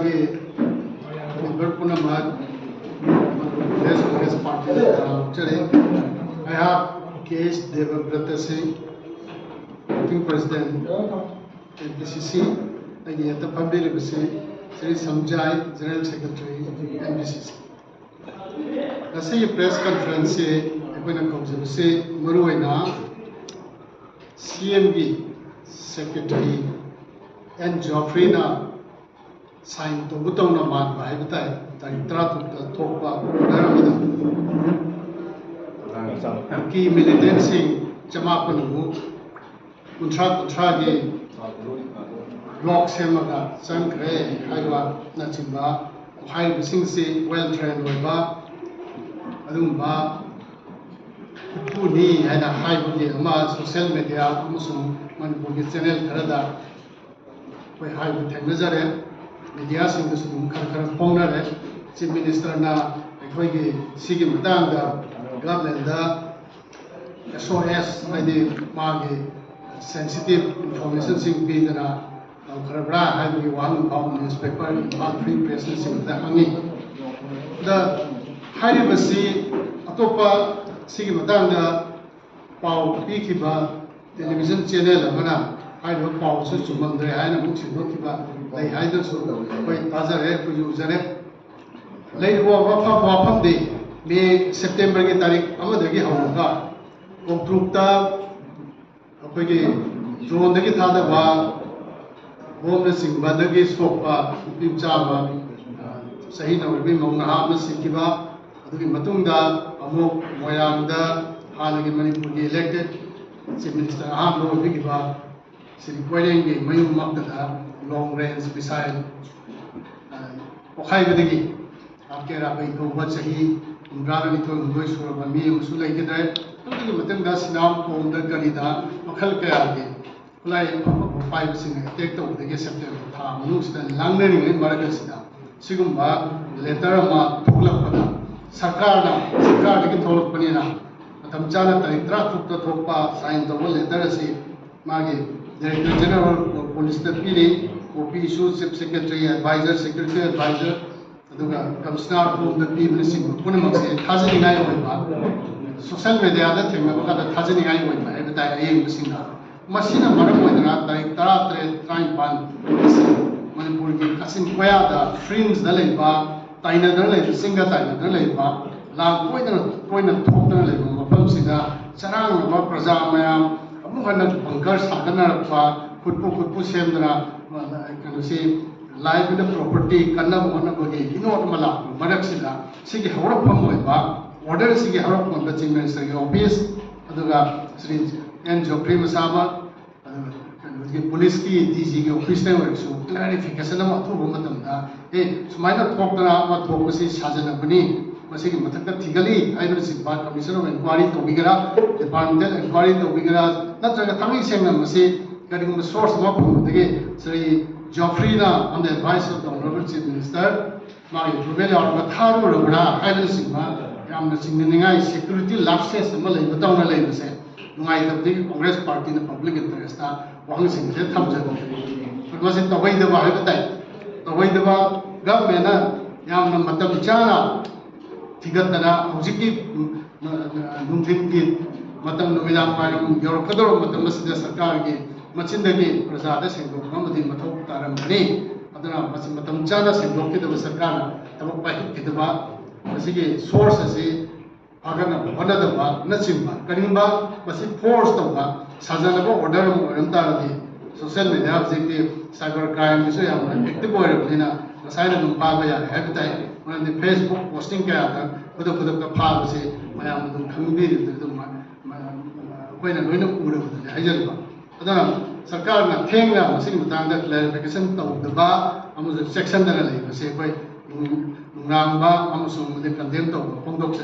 India member Punamat, Congress Party, I have K.S. Devabrata Singh, acting President, NPCC, and the Pambiri Sri Samjai, General Secretary, NPCC. The press conference, CMB Secretary and Geoffrey na sign to butong na mat ba ibutay tayo trato tokpa daramida ki militancy chama panu kuntra ge block semaga sangre haiwa na chimba hai bisingsi well trained ba adumba Puni and a high social media, Manipur channel, Karada, where high with Nazare, media singers who can Pongare, Chief Minister Na, Equigi, Sigim Danga, government, SOS, by the Magi, sensitive information sing Pidana, Karabra, having one pound newspaper, one free press, in the Hangi. The high embassy, Atopa. Sigi matanga pau pikiba television channel amana haido pau su chumandre haina mu chidokiba lai haido su koi tazare ku usere lai wa pham de me September ki tarik amadagi hawga kontrukta akoi ki drone dagi thada ba bomna singba dagi sokpa pimchama sahi na urbi mongna ha na sikiba adugi matungda amok moyangda hanagi Manipur ki elected Chief Minister Aham Bigiba Sri Koireng Mayum Makta long range missile Okhai Badagi Akera Bai Koba Sahi Umbrani to Umboy Suraba Mi Musulai Kedai Tuli Matanga Sinam Kom the Kanida Makal Kayagi Kulai 5 sing attack to the September Tham Nustan Langering in Maragasina Sigumba letter ma Tulapana Sarkar ki tholok pani na matam chana taritra thukta thokpa sign double letter si magi Director General of Police Pili OP Issues Chief Secretary Advisor Secretary Advisor aduga Commissioner from the People Sing punamak se thajani ngai oiba social media da thengna ba thajani ngai oiba ai ta ayeng bisinga masina maram oidana tarik 13 Manipur ki kasim koya da fringe da leiba Taina Dale, Singa Taina Dale, La Poina Tokta Lego, Pumsida, Sarang, Prazamaya, Amugana Bunkers, Hadana, Kupu Semdra, can say, live in the property, Kana Monagogi, Inotamala, Madaxila, Sigi Horapam, order Sigi Horapam, the Chief Minister, obvious, Aduga, and Geoffrey Masaba. Police ki DG office ne so clarification ma thu matam da sumaina thokna ma thokasi sajana bani masi ki mathakta thigali ai no simba commission of inquiry to bigara departmental inquiry to bigara natraga thangi semna masi karing source ma phu dege Sri Geoffrey na on the advice of the Honorable Chief Minister ma ruvel or tharu rabra ai no simba yamna singningai security lapses ma lei batawna lei base nungai tabdi Congress Party na public interest ta wang sing se tham ja but was it the way the ba the way the government na yam na matam chana tigatana hujiki nungthin ki matam numilang maram yorokador matam masida sarkar ki machindagi prasada sengdok mamadi mathok taram bani adana matam chana sengdok ki the sarkar tabak pa hidaba masigi source ase agana banadaba nachimba kanimba masi force tawba Sajanaba order Ramtari, social media objective, cyber crime, so active order, the side of Pavaya, habitat, when the Facebook posting character, put up the policy, my own community, when a window would have Hajalba. Sarkar, Tenga, Simutanga clarification of the bar, almost a section that I say, Ramba, Amazon, the contempt of Pondox.